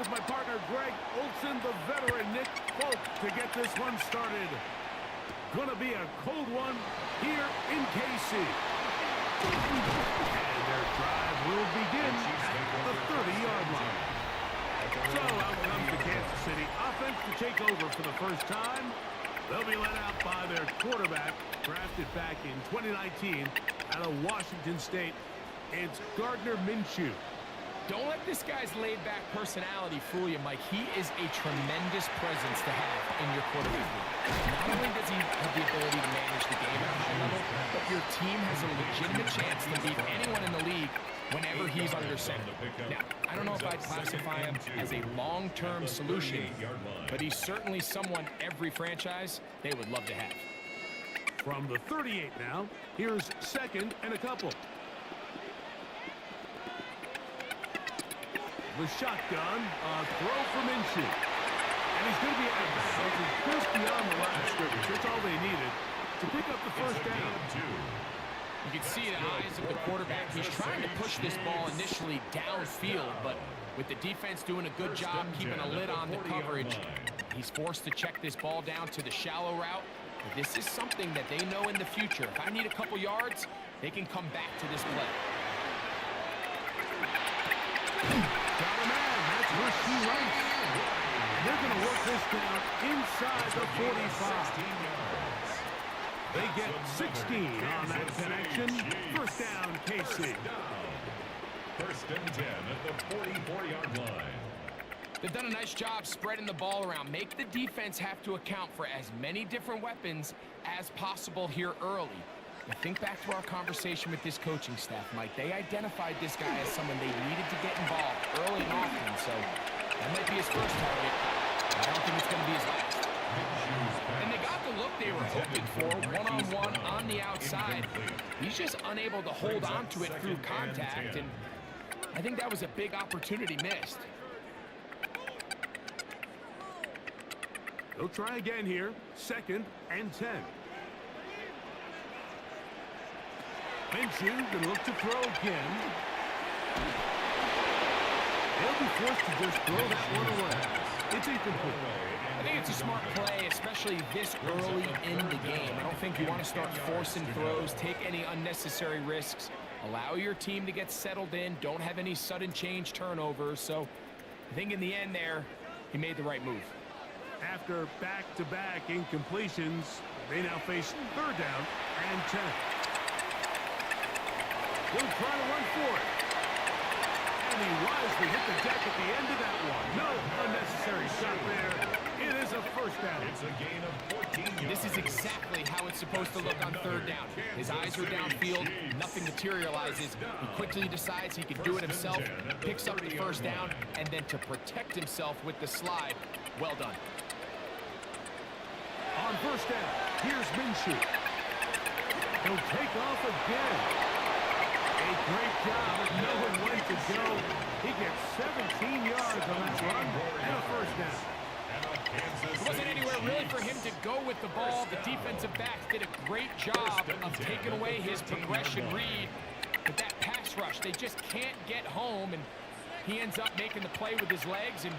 with my partner Greg Olson, the veteran Nick Folk to get this one started. Gonna be a cold one here in KC. And their drive will begin at the 30-yard line. So out comes the Kansas City offense to take over for the first time. They'll be led out by their quarterback, drafted back in 2019 out of Washington State. It's Gardner Minshew. Don't let this guy's laid-back personality fool you, Mike. He is a tremendous presence to have in your quarterback room. Not only does he have the ability to manage the game at a high level, but your team has a legitimate chance to beat anyone in the league whenever he's under center. Now, I don't know if I'd classify him as a long-term solution, but he's certainly someone every franchise they would love to have. From the 38 now, here's second and a couple. The shotgun, a throw from Minshew. And he's going to be out of bounds just beyond the line of scrimmage. That's all they needed to pick up the first down. You can see the eyes of the quarterback. He's trying to push this ball initially downfield, but with the defense doing a good job keeping a lid on the coverage, he's forced to check this ball down to the shallow route. But this is something that they know in the future. If I need a couple yards, they can come back to this play. Got a man. That's where she ranks. They're going to work this down inside the 45. They get 16 on that connection. First down, KC. First and 10 at the 44-yard line. They've done a nice job spreading the ball around. Make the defense have to account for as many different weapons as possible here early. Now think back to our conversation with this coaching staff, Mike. They identified this guy as someone they needed to get involved early and often, so that might be his first target. I don't think it's going to be his last. And they got the look they were hoping for, one-on-one on the outside. He's just unable to hold on to it through contact, and I think that was a big opportunity missed. They'll try again here. Second and 10. Minshew going to look to throw again. They'll be forced to just throw that one away. It's incomplete. I think it's a smart play, especially this early in the game. I don't think you want to start forcing throws, take any unnecessary risks. Allow your team to get settled in. Don't have any sudden change turnovers. So I think in the end there, he made the right move. After back-to-back incompletions, they now face third down and 10. He'll try to run for it. And he wisely hit the deck at the end of that one. No unnecessary shot there. It is a first down. It's a gain of 14 yards. This is exactly how it's supposed to look on third down. His eyes are downfield. Nothing materializes. He quickly decides he can do it himself, picks up the first down, and then to protect himself with the slide. Well done. On first down, here's Minshew. He'll take off again. A great job of knowing when to go. He gets 17 yards on that run and a first down. It wasn't anywhere really for him to go with the ball. The defensive backs did a great job of taking away his progression read. But that pass rush, they just can't get home, and he ends up making the play with his legs and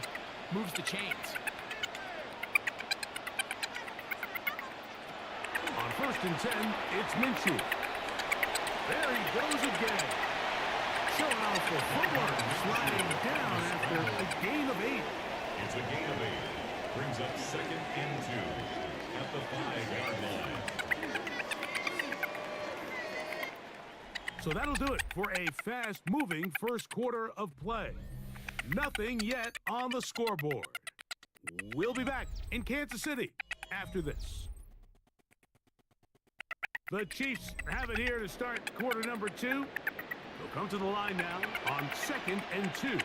moves the chains. On first and 10, it's Minshew. There he goes again. Showing off the footwork, sliding down after a gain of 8. It's a gain of 8. Brings up second and 2 at the 5-yard line. So that'll do it for a fast-moving first quarter of play. Nothing yet on the scoreboard. We'll be back in Kansas City after this. The Chiefs have it here to start quarter number 2. They'll come to the line now on second and 2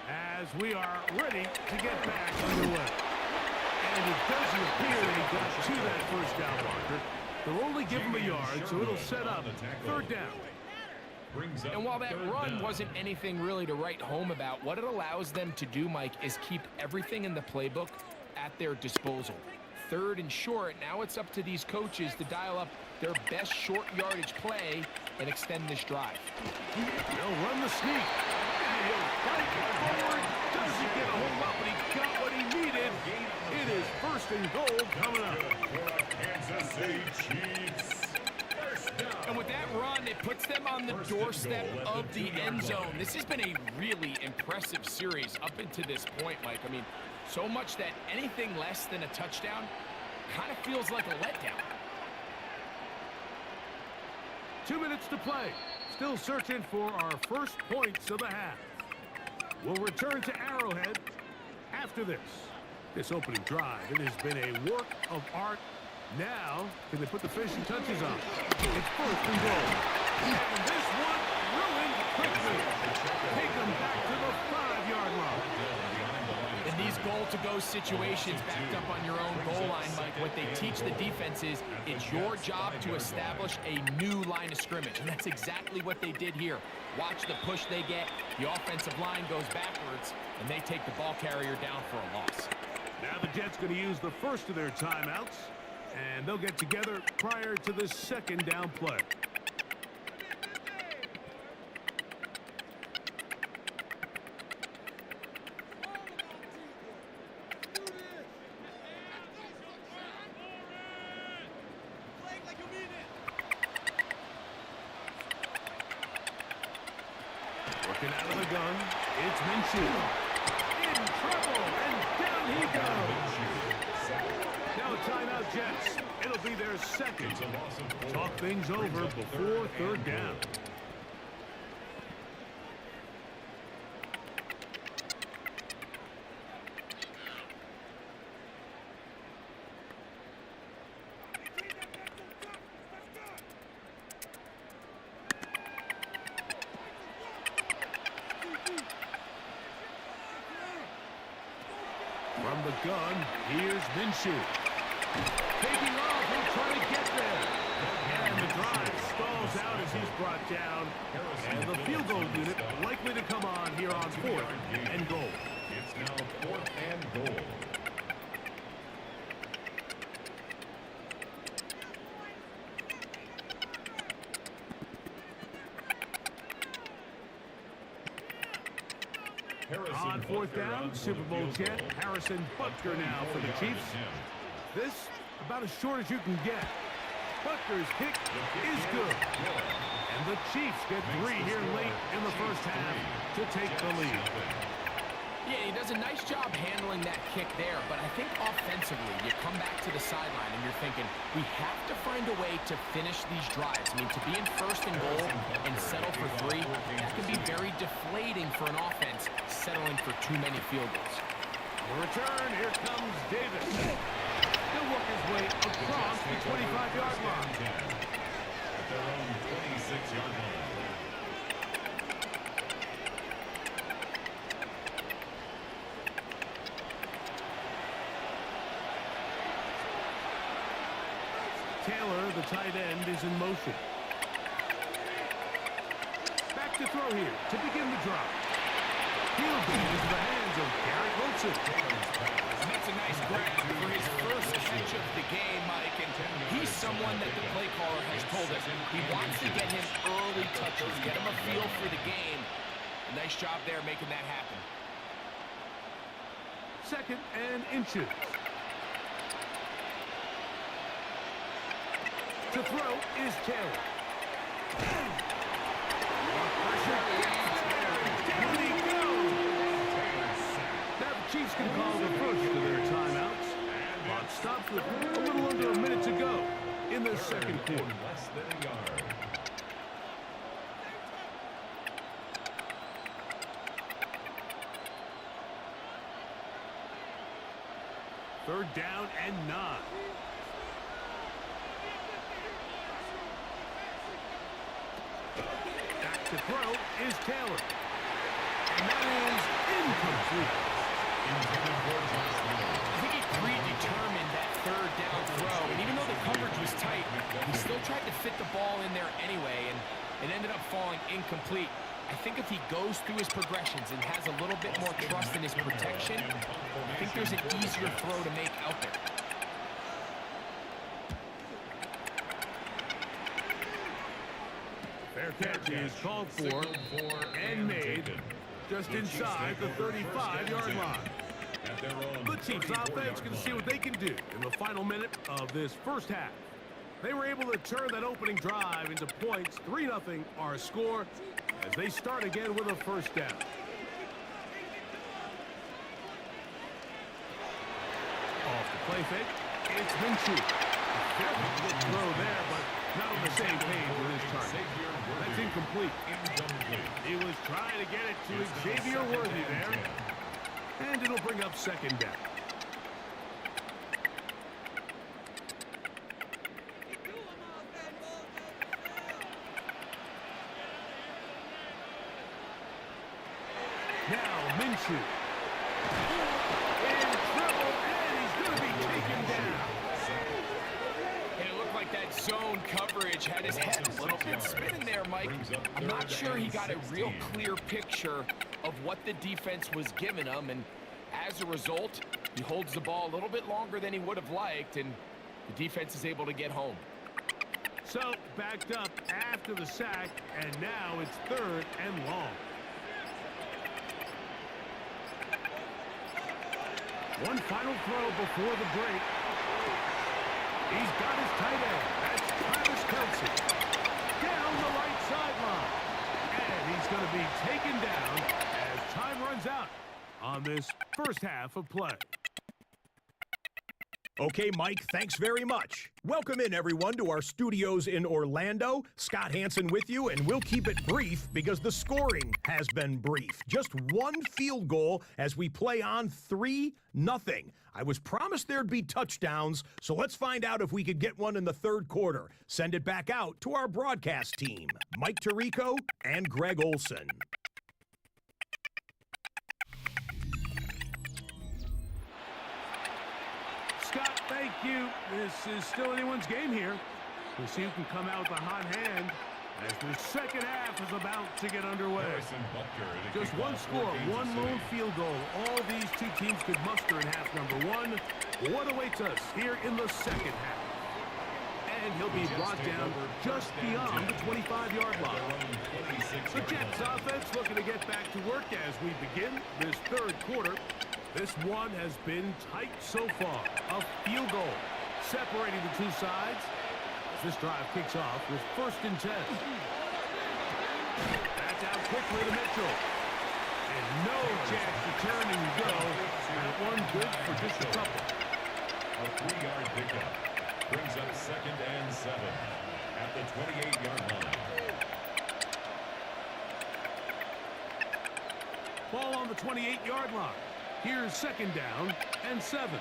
as we are ready to get back underway. And it doesn't appear they got to that first down marker. They'll only give them a yard, so it'll set up third down. And while that run wasn't anything really to write home about, what it allows them to do, Mike, is keep everything in the playbook at their disposal. Third and short, now it's up to these coaches to dial up their best short yardage play and extend this drive. They'll run the sneak. And he'll fight forward. Does he get them on the doorstep of the end zone. This has been a really impressive series up until this point, Mike. I mean, so much that anything less than a touchdown kind of feels like a letdown. 2 minutes to play. Still searching for our first points of the half. We'll return to Arrowhead after this. This opening drive, it has been a work of art. Now, can they put the finishing touches on? It's first and goal. And this one ruined quickly. Take them back to the 5-yard line. In these goal-to-go situations backed up on your own goal line, Mike, what they teach the defense is it's your job to establish a new line of scrimmage, and that's exactly what they did here. Watch the push they get. The offensive line goes backwards, and they take the ball carrier down for a loss. Now the Jets going to use the first of their timeouts, and they'll get together prior to the second down play. Working out of the gun, it's Minshew. In trouble, and down he goes. Now a timeout, Jets. It'll be their second. Talk things over before third down. From the gun, here's Minshew. Taking off, he'll try to get there. And the drive stalls out as he's brought down. And the field goal unit likely to come on here on 4th and goal. It's now 4th and goal. On 4th down, Super Bowl champ Harrison Butker now for the Chiefs. This, about as short as you can get. Butker's kick is good. And the Chiefs get 3 here late in the first half to take the lead. Yeah, he does a nice job handling that kick there, but I think offensively, you come back to the sideline and you're thinking, we have to find a way to finish these drives. I mean, to be in first and goal and settle for 3, that can be very deflating for an offense settling for too many field goals. The return, here comes Davis. He'll work his way across the 25-yard line. At their own 26-yard line. Taylor, the tight end, is in motion. Back to throw here to begin the drive. He'll be into the hands of Garrett Wilson. And that's a nice grab for his first catch of the game, Mike. And he's someone that the play caller has told us he wants to get him early touches, get him a feel for the game. A nice job there making that happen. 2nd and inches. To throw is Taylor. Down he goes. Now the Chiefs can call the first of their timeouts. Clock stops with a little under a minute to go in the second quarter. Less than a yard. Third down and 9. Back to throw is Taylor. And that is incomplete. I think he predetermined that third down throw, and even though the coverage was tight, he still tried to fit the ball in there anyway, and it ended up falling incomplete. I think if he goes through his progressions and has a little bit more trust in his protection, I think there's an easier throw to make out there. Fair catch is called for and made just inside the 35-yard line. The Chiefs offense can see what they can do in the final minute of this first half. They were able to turn that opening drive into points. 3-0 our score as they start again with a first down. Off the play fake, it's Minshew. Very good throw there, but not on the same page with his target. That's incomplete. He was trying to get it to Xavier Worthy there. And it'll bring up second down. Now Minshew. In trouble, and he's going to be taken down. And it looked like that zone coverage had his head a little bit spinning there, Mike. I'm not sure he got a real clear picture of what the defense was giving him, and as a result, he holds the ball a little bit longer than he would have liked, and the defense is able to get home. So, backed up after the sack, and now it's 3rd and long. One final throw before the break. He's got his tight end. That's Travis Kelce. Down the right sideline. And he's going to be taken down as time runs out on this first half of play. Okay, Mike, thanks very much. Welcome in, everyone, to our studios in Orlando. Scott Hansen with you, and we'll keep it brief because the scoring has been brief. Just one field goal as we play on 3-0. I was promised there'd be touchdowns, so let's find out if we could get one in the 3rd quarter. Send it back out to our broadcast team, Mike Tirico and Greg Olson. Scott, thank you. This is still anyone's game here. We'll see who can come out with a hot hand as the second half is about to get underway. Just one score, one lone field goal. All these two teams could muster in half number 1. What awaits us here in the second half? And he'll be brought down just beyond the 25-yard line. The Jets offense looking to get back to work as we begin this 3rd quarter. This one has been tight so far. A field goal separating the two sides. This drive kicks off with 1st and 10. That's out quickly to Mitchell. And no chance to turn and go. That one good for just a couple. A 3-yard pickup brings up 2nd and 7 at the 28-yard line. Ball on the 28-yard line. Here's 2nd down and 7.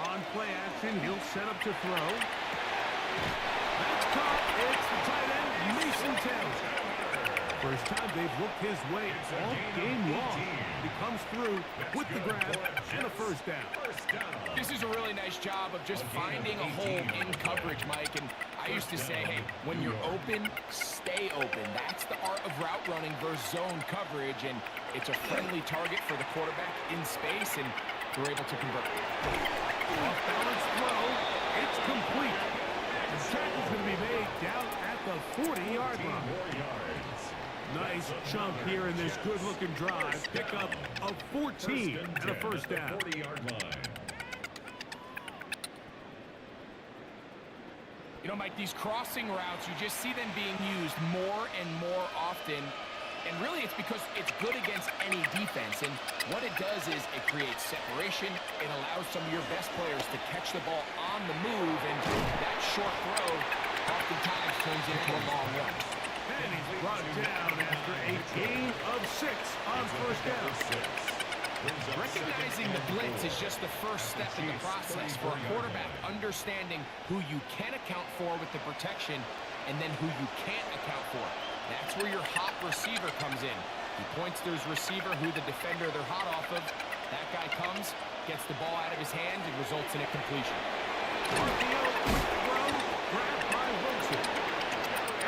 On play action, he'll set up to throw. That's caught. It's the tight end, Mason Taylor. First time they've looked his way all game long. He comes through with the grab and a first down. This is a really nice job of just finding a hole in coverage, Mike. And I used to say, hey, when you're open, stay open. That's the art of route running versus zone coverage. And it's a friendly target for the quarterback in space, and they're able to convert. Off-balance throw. It's complete. The tackle's going to be made down at the 40-yard line. Nice chunk here in this good-looking drive. Pickup of 14 and a first down. 40-yard line. You know, Mike, these crossing routes, you just see them being used more and more often. And really, it's because it's good against any defense. And what it does is it creates separation. It allows some of your best players to catch the ball on the move. And that short throw oftentimes turns into a long run. And he's brought down after a gain of 6 on first down. Recognizing the blitz is just the first step in the process for a quarterback, understanding who you can account for with the protection and then who you can't account for. That's where your hot receiver comes in. He points to his receiver, who the defender they're hot off of. That guy comes, gets the ball out of his hand, and results in a completion. RPO, quick throw, grabbed by Wilson.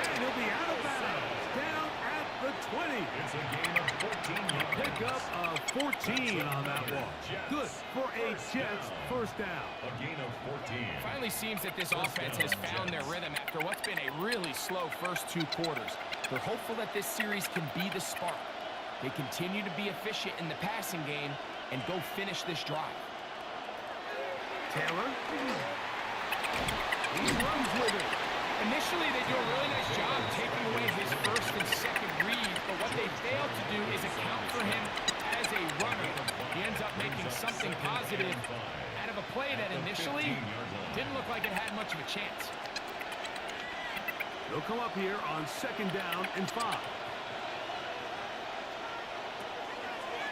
And he'll be out of bounds, down at the 20. It's a gain of 14 yards. Pickup of 14 on that one. Good for a Jets first down. A gain of 14. Finally seems that this offense has found their rhythm after what's been a really slow first 2 quarters. They're hopeful that this series can be the spark. They continue to be efficient in the passing game and go finish this drive. Taylor. He runs with it. Initially, they do a really nice job taking away his first and second read, but what they fail to do is account for him as a runner. He ends up making something positive out of a play that initially didn't look like it had much of a chance. They'll come up here on 2nd down and 5.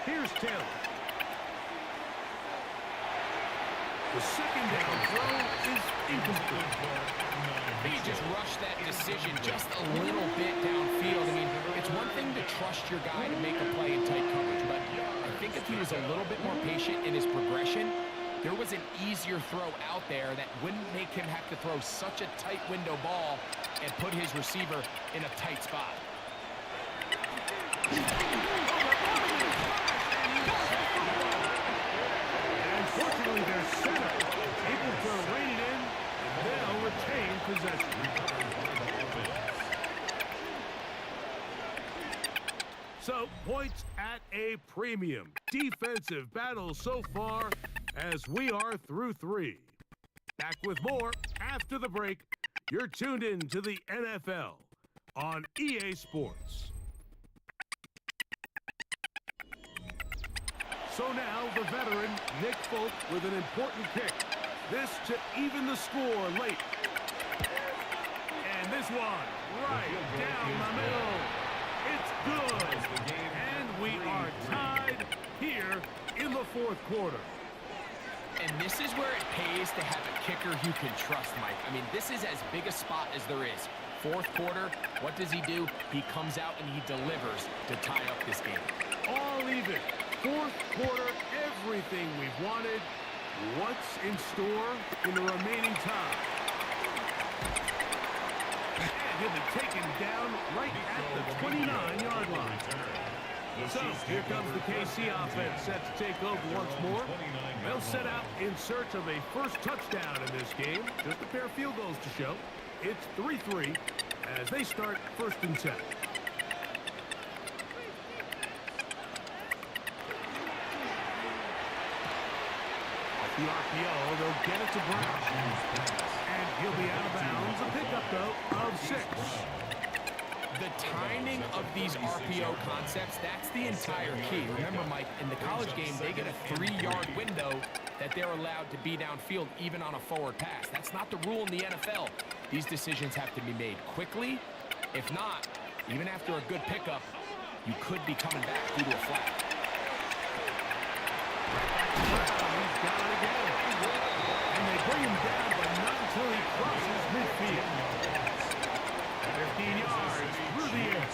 Here's Taylor. The 2nd down throw is incomplete. I think he just rushed that decision just a little bit downfield. I mean, it's one thing to trust your guy to make a play in tight coverage, but I think if he was a little bit more patient in his progression, there was an easier throw out there that wouldn't make him have to throw such a tight window ball and put his receiver in a tight spot. And fortunately, their center able to rein it in, and they'll retain possession. So, points at a premium. Defensive battle so far as we are through 3. Back with more after the break. You're tuned in to the NFL on EA Sports. So now the veteran, Nick Folk, with an important kick. This to even the score late. And this one right down the middle. It's good. And we are tied here in the 4th quarter. And this is where it pays to have a kicker you can trust, Mike. I mean, this is as big a spot as there is. 4th quarter, what does he do? He comes out and he delivers to tie up this game. All even. 4th quarter, everything we've wanted. What's in store in the remaining time? And he'll be taken down right at the 29-yard line. So here comes the KC offense set to take over once more. They'll set out in search of a first touchdown in this game. Just a pair of field goals to show. It's 3-3 as they start 1st and 10. Off the RPO, they'll get it to Brown. And he'll be out of bounds. A pickup, though, of 6. The timing of these RPO concepts, that's the entire key. Remember, Mike, in the college game, they get a 3-yard window that they're allowed to be downfield, even on a forward pass. That's not the rule in the NFL. These decisions have to be made quickly. If not, even after a good pickup, you could be coming back due to a flag. He's got it again. And they bring him down, but not until he crosses midfield. 15 yards through the air,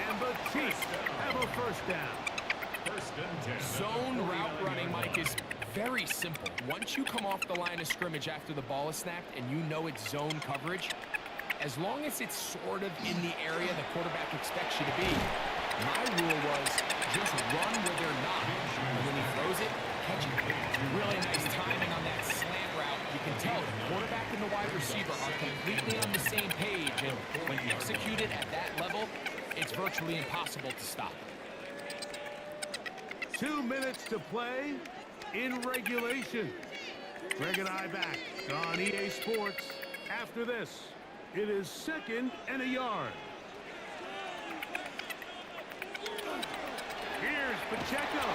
and the Chiefs have a first down. Zone route running, Mike, is very simple. Once you come off the line of scrimmage after the ball is snapped and you know it's zone coverage, as long as it's sort of in the area the quarterback expects you to be, my rule was just run where they're not. And when he throws it, catch it. Really nice timing on that slant route. You can tell the quarterback and the wide receiver are completely on the same page, and when executed at that level, it's virtually impossible to stop. 2 minutes to play in regulation. Greg and I back on EA Sports. After this, it is 2nd and a yard. Here's Pacheco.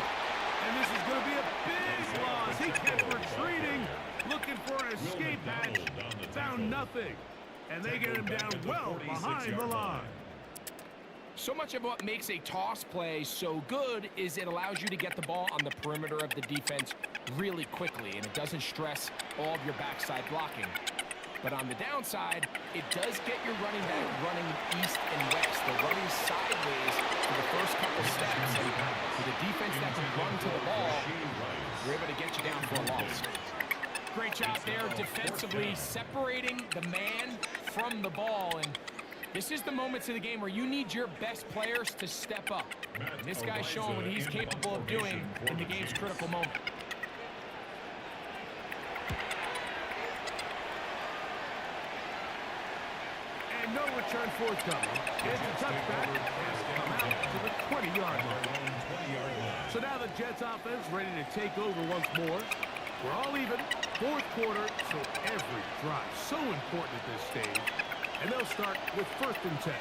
And this is going to be a big loss. He kept retreating, looking for an escape hatch. Found nothing. And they get him down well behind the line. So much of what makes a toss play so good is it allows you to get the ball on the perimeter of the defense really quickly, and it doesn't stress all of your backside blocking. But on the downside, it does get your running back running east and west. They're running sideways for the first couple steps. And for the defense that can run to the ball, you're able to get you down for a loss. Great job there defensively, separating the man from the ball. And this is the moments of the game where you need your best players to step up. And this guy's showing what he's capable of doing in the game's critical moment. And no return forthcoming. It's a touchback. Come out to the 20-yard line. So now the Jets offense ready to take over once more. We're all even. Fourth quarter, so every drive so important at this stage. And they'll start with 1st and 10.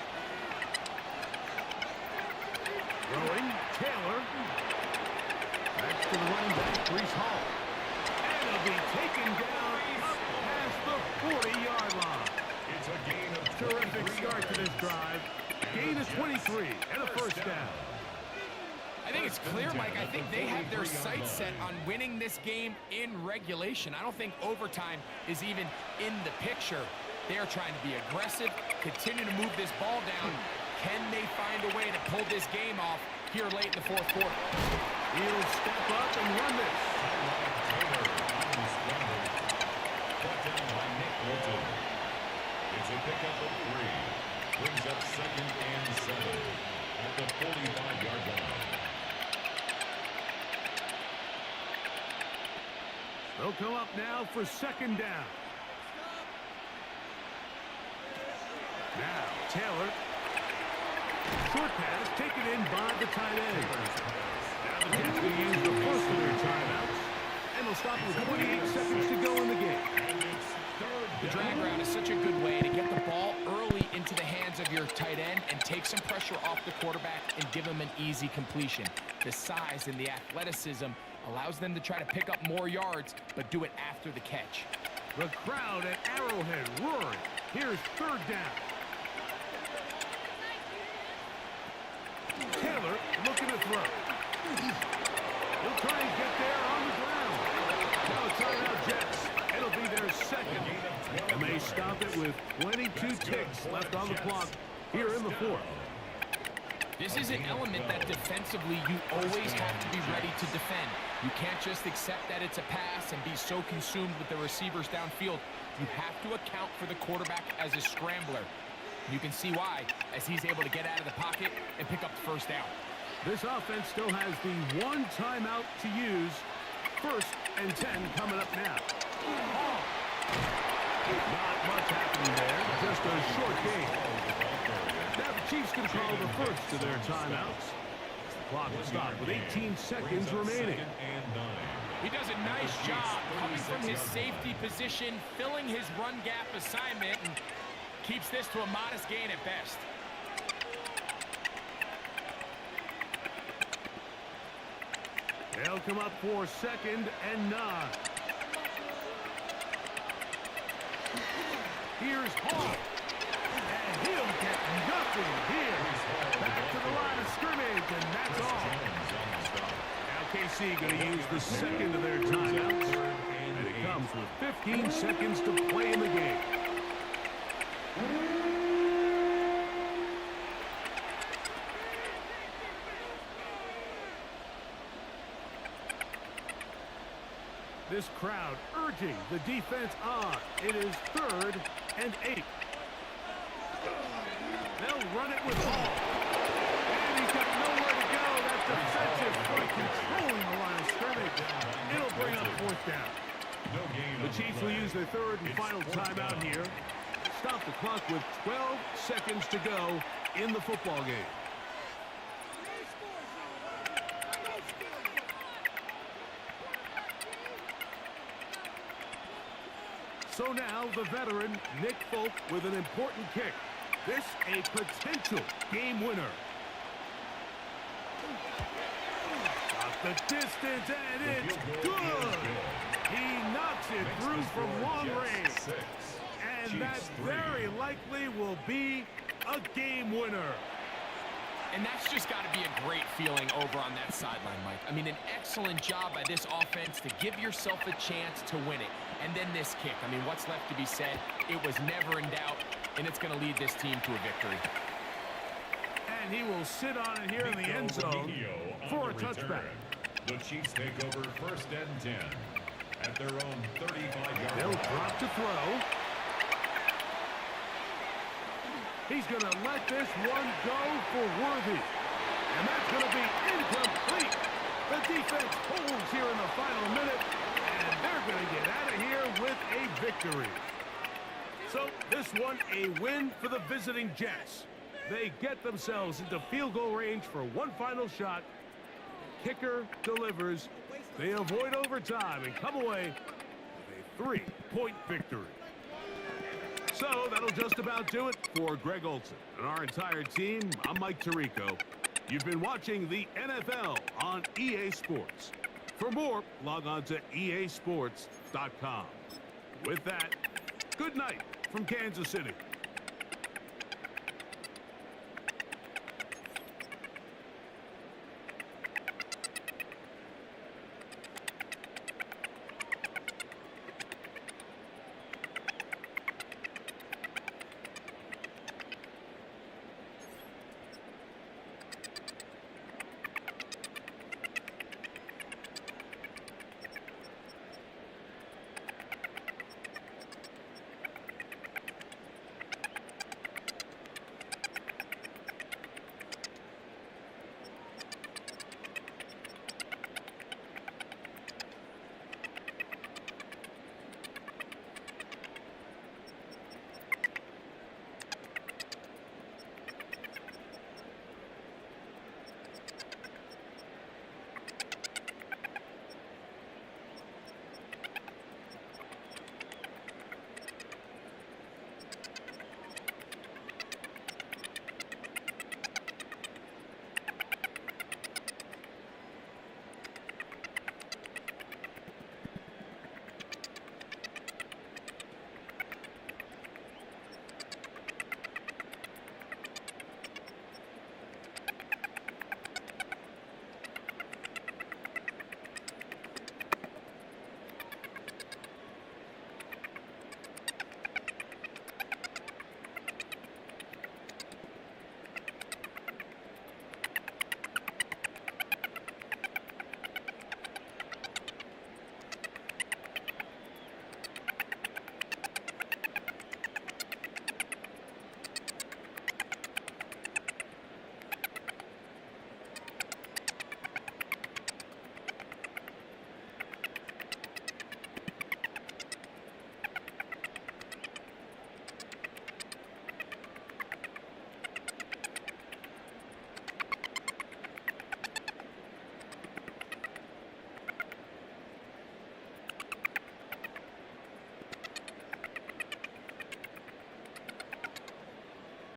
Throwing, Taylor. Back to the running back, Brees Hall. And it'll be taken down up past the 40-yard line. It's a gain of Terrific start to this drive. Gain of 23 and a 1st down. I think it's clear, Mike. I think they have their sights set on winning this game in regulation. I don't think overtime is even in the picture. They are trying to be aggressive, continue to move this ball down. Can they find a way to pull this game off here late in the 4th quarter? He'll step up and run this. It's a pickup of 3. Brings up 2nd and 7 at the 45-yard line. They'll come up now for 2nd down. Now, Taylor. Short pass taken in by the tight end. Now the Jets will use the first of their timeouts. And they'll stop with 28 seconds to go in the game. The drag route is such a good way to get the ball early into the hands of your tight end and take some pressure off the quarterback and give him an easy completion. The size and the athleticism allows them to try to pick up more yards, but do it after the catch. The crowd at Arrowhead roaring. Here's 3rd down. Taylor looking to throw. He'll try and get there on the ground. Now timeout Jets. It'll be their 2nd. And they stop it with 22 ticks left on the clock here in the 4th. This is an element that defensively you always have to be ready to defend. You can't just accept that it's a pass and be so consumed with the receivers downfield. You have to account for the quarterback as a scrambler. You can see why, as he's able to get out of the pocket and pick up the 1st down. This offense still has the 1 timeout to use. 1st and 10 coming up now. Not much happening there, just a short game. Now the Chiefs can call the first of their timeouts. The clock will stop with 18 seconds remaining. He does a nice job coming from his safety position, filling his run gap assignment, and keeps this to a modest gain at best. They'll come up for 2nd and 9. Here's Hall. And he'll get nothing here. Back to the line of scrimmage, and that's all. Now KC going to use the 2nd of their timeouts. And it comes with 15 seconds to play in the game. This crowd urging the defense on. It is 3rd and 8. They'll run it with Hall. And he's got nowhere to go. That's defensive front controlling the line of scrimmage. It'll bring up 4th down. The Chiefs will use their 3rd and final timeout here. Stop the clock with 12 seconds to go in the football game. So now the veteran, Nick Folk, with an important kick. This a potential game winner. Off the distance, and it's good. He knocks it through from long range. And that very likely will be a game winner. And that's just got to be a great feeling over on that sideline, Mike. I mean, an excellent job by this offense to give yourself a chance to win it. And then this kick. I mean, what's left to be said? It was never in doubt, and it's going to lead this team to a victory. And he will sit on it here in the end zone for a touchback. The Chiefs take over 1st and 10 at their own 35-yard They'll line. drop to throw. He's going to let this one go for Worthy. And that's going to be incomplete. The defense holds here in the final minute, and they're going to get out of here with a victory. So this one a win for the visiting Jets. They get themselves into field goal range for one final shot. Kicker delivers. They avoid overtime and come away with a 3-point victory. So that'll just about do it for Greg Olson and our entire team. I'm Mike Tirico. You've been watching the NFL on EA Sports. For more, log on to easports.com. With that, good night from Kansas City.